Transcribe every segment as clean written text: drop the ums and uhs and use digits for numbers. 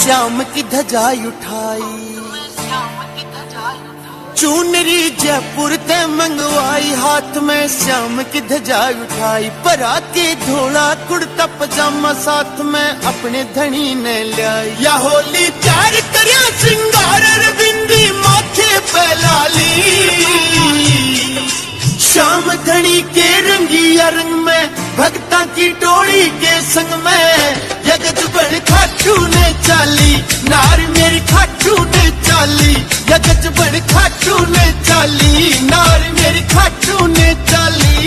श्याम की धजा उठाई, चूनरी जयपुर ते मंगवाई, हाथ में श्याम की धजा उठाई। परा के धोला कुर्ता पजामा साथ में अपने धनी ने लाई। या होली प्यार करया श्रृंगार रविंदी माथे पे लाली, श्याम धनी के रंगिया रंग में भक्ता की टोली के संग में, जगत बड़ खाटू ने चाली, नार मेरी खाटू ने चाली, जगत बड़ खाटू ने चाली, नार मेरी खाटू ने चाली।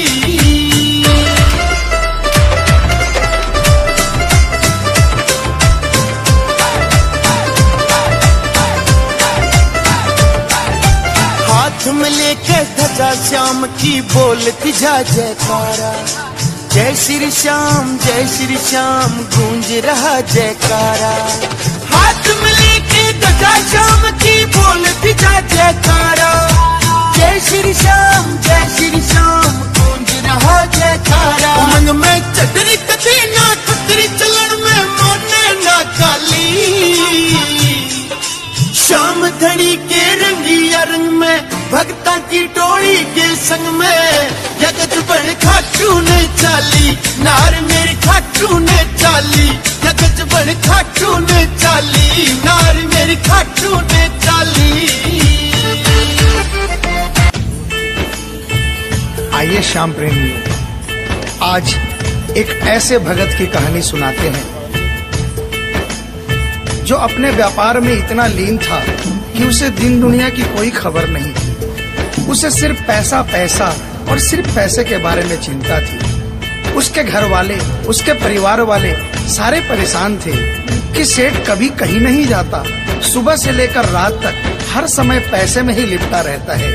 हाथ में लेके धजा श्याम की बोलती जा जयकारा, जय श्री श्याम गूंज रहा जयकारा। हाथ में लेके धजा श्याम की बोलती जा जयकारा, जय श्री श्याम गूंज रहा जयकारा। उमंग में चटरी कदी ना कुतरी चलन में मोने ना काली, श्याम धनी के रंगिया रंग में भक्ता की टोली के संग में, जगत बड़ खाटू ने चाली, नार मेरी खाटू ने चाली, जगत बड़ खाटू ने चाली, नार मेरी खाटू ने चाली। आइए श्याम प्रेमियों, आज एक ऐसे भगत की कहानी सुनाते हैं जो अपने व्यापार में इतना लीन था कि उसे दिन दुनिया की कोई खबर नहीं। उसे सिर्फ पैसा पैसा और सिर्फ पैसे के बारे में चिंता थी। उसके घर वाले, उसके परिवार वाले सारे परेशान थे कि सेठ कभी कहीं नहीं जाता, सुबह से लेकर रात तक हर समय पैसे में ही लिपटा रहता है।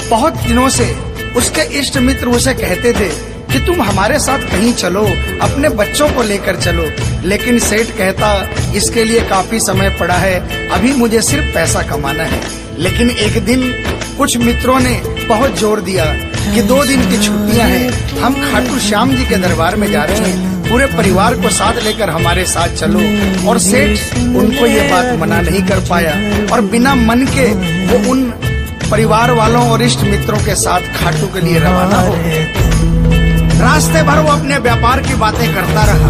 बहुत दिनों से उसके इष्ट मित्र उसे कहते थे कि तुम हमारे साथ कहीं चलो, अपने बच्चों को लेकर चलो, लेकिन सेठ कहता इसके लिए काफी समय पड़ा है, अभी मुझे सिर्फ पैसा कमाना है। लेकिन एक दिन कुछ मित्रों ने बहुत जोर दिया कि 2 दिन की छुट्टियां हैं, हम खाटू श्याम जी के दरबार में जा रहे हैं, पूरे परिवार को साथ लेकर हमारे साथ चलो। और सेठ उनको ये बात मना नहीं कर पाया और बिना मन के वो उन परिवार वालों और इष्ट मित्रों के साथ खाटू के लिए रवाना हो गए। रास्ते भर वो अपने व्यापार की बातें करता रहा,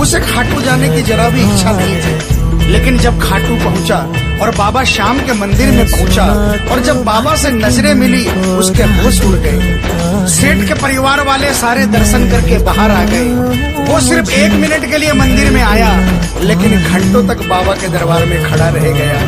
उसे खाटू जाने की जरा भी इच्छा नहीं थी। लेकिन जब खाटू पहुंचा और बाबा श्याम के मंदिर में पहुंचा और जब बाबा से नजरें मिली, उसके होश उड़ गए। सेठ के परिवार वाले सारे दर्शन करके बाहर आ गए। वो सिर्फ 1 मिनट के लिए मंदिर में आया, लेकिन घंटों तक बाबा के दरबार में खड़ा रह गया।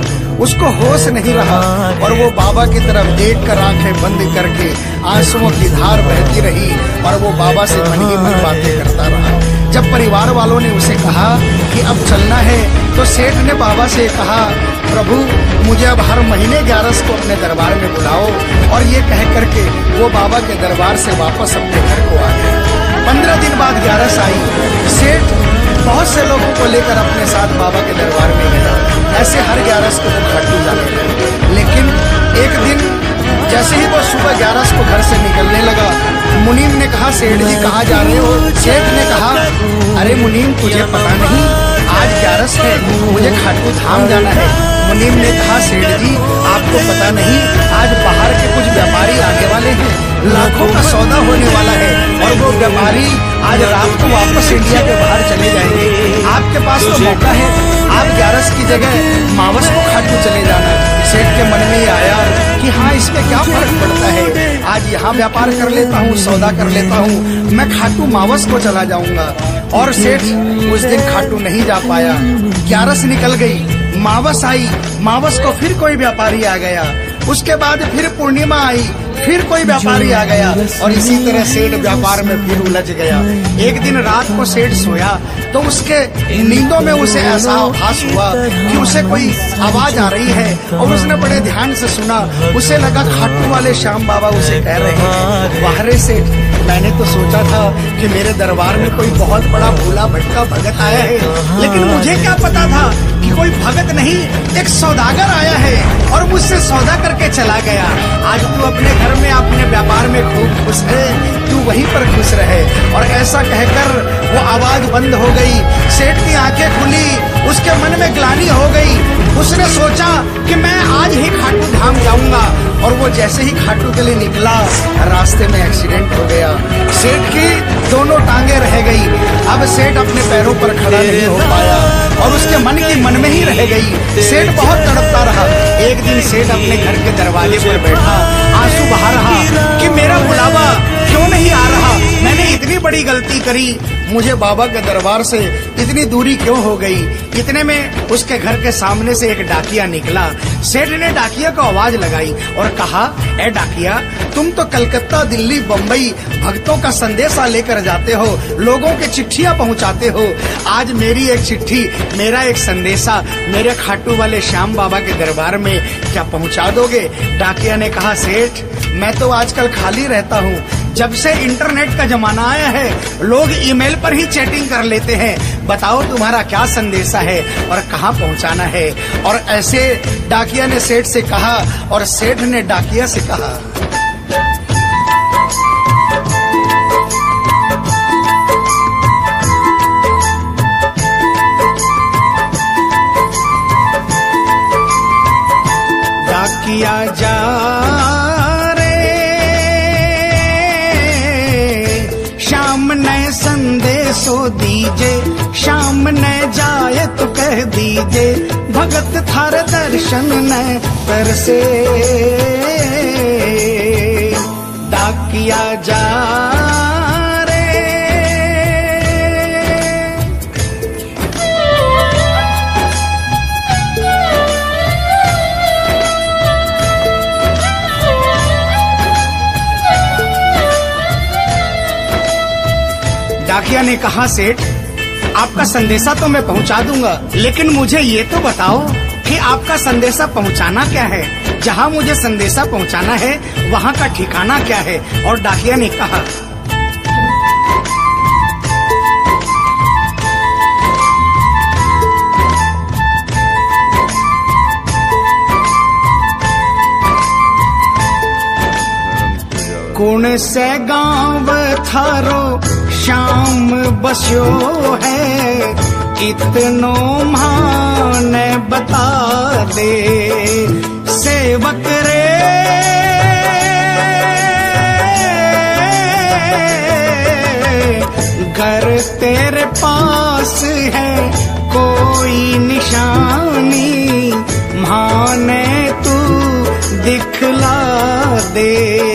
उसको होश नहीं रहा और वो बाबा की तरफ देखकर आंखें बंद करके आंसुओं की धार बहती रही और वो बाबा से मन ही मन बातें करता रहा। जब परिवार वालों ने उसे कहा कि अब चलना है, तो सेठ ने बाबा से कहा, प्रभु मुझे अब हर महीने 11 को अपने दरबार में बुलाओ। और ये कह करके वो बाबा के दरबार से वापस अपने घर को आ गए। 15 दिन बाद 11 आई। सेठ बहुत से लोगों को लेकर अपने साथ बाबा के दरबार में गया। ऐसे हर 11 को वो खाटू जाने लगा। लेकिन एक दिन जैसे ही वो सुबह 11 को घर से निकलने लगा, मुनीम ने कहा, सेठ जी कहाँ जा रहे हो? सेठ ने कहा, अरे मुनीम तुझे पता नहीं, आज 11 है, मुझे खाटू धाम जाना है। मुनीम ने कहा, सेठ जी आपको पता नहीं, आज बाहर के कुछ व्यापारी आने वाले हैं, लाखों का सौदा होने वाला है और वो व्यापारी आज रात को वापस इंडिया के बाहर चले जाएंगे। आपके पास तो मौका है, आप 11 की जगह मावस को खाटू चले जाना। सेठ के मन में ये आया कि हाँ, इसमें क्या फर्क पड़ता है, आज यहाँ व्यापार कर लेता हूँ, सौदा कर लेता हूँ, मैं खाटू मावस को चला जाऊंगा। और सेठ उस दिन खाटू नहीं जा पाया। 11 निकल गई, मावस आई, मावस को फिर कोई व्यापारी आ गया। उसके बाद फिर पूर्णिमा आई, फिर कोई व्यापारी आ गया और इसी तरह सेठ व्यापार में फिर उलझ गया। एक दिन रात को सेठ सोया तो उसके नींदों में उसे ऐसा आभास हुआ कि उसे कोई आवाज आ रही है और उसने बड़े ध्यान से सुना। उसे लगा खाटू वाले श्याम बाबा उसे कह रहे हैं, वाह रे सेठ, मैंने तो सोचा था कि मेरे दरबार में कोई बहुत बड़ा भोला भटका भगत आया है, लेकिन मुझे क्या पता था कि कोई भगत नहीं, एक सौदागर आया है और मुझसे सौदा करके चला गया। आज तू अपने घर में अपने व्यापार में खूब खुश है, तू वहीं पर खुश रहे। और ऐसा कहकर वो आवाज बंद हो गई। सेठ की आंखें खुली, उसके मन में ग्लानि हो गई। उसने सोचा कि मैं आज ही खाटू धाम जाऊंगा, और वो जैसे ही खाटू के लिए निकला, रास्ते में एक्सीडेंट हो गया। सेठ की दोनों टांगे रह गई। अब सेठ अपने पैरों पर खड़ा नहीं हो पाया और उसके मन की मन में ही रह गई। सेठ बहुत तड़पता रहा। एक दिन सेठ अपने घर के दरवाजे पर बैठा, आंसू बहा रहा कि मेरा बुलावा क्यों नहीं आ रहा, मैंने इतनी बड़ी गलती करी, मुझे बाबा के दरबार से इतनी दूरी क्यों हो गई। इतने में उसके घर के सामने से एक डाकिया निकला। सेठ ने डाकिया को आवाज लगाई और कहा, ए डाकिया, तुम तो कलकत्ता, दिल्ली, बम्बई भक्तों का संदेशा लेकर जाते हो, लोगों के चिट्ठियां पहुंचाते हो। आज मेरी एक चिट्ठी, मेरा एक संदेशा मेरे खाटू वाले श्याम बाबा के दरबार में क्या पहुंचा दोगे? डाकिया ने कहा, सेठ, मैं तो आजकल खाली रहता हूँ। जब से इंटरनेट का जमाना आया है, लोग ईमेल पर ही चैटिंग कर लेते हैं। बताओ तुम्हारा क्या संदेशा है और कहाँ पहुँचाना है? और ऐसे डाकिया ने सेठ से कहा और सेठ ने डाकिया से कहा। डाकिया जा संदेशो दीजे, शाम न जाए तो कह दीजे, भगत थारे दर्शन न तरसे। डाकिया जा रे। डाकिया ने कहा, सेठ, आपका संदेशा तो मैं पहुंचा दूंगा, लेकिन मुझे ये तो बताओ कि आपका संदेशा पहुंचाना क्या है? जहां मुझे संदेशा पहुंचाना है वहां का ठिकाना क्या है? और डाकिया ने कहा, कौन से गांव थारो श्याम बस्यो है, इतनो मान बता दे। सेवक रे घर तेरे पास है कोई निशानी, माने तू दिखला दे।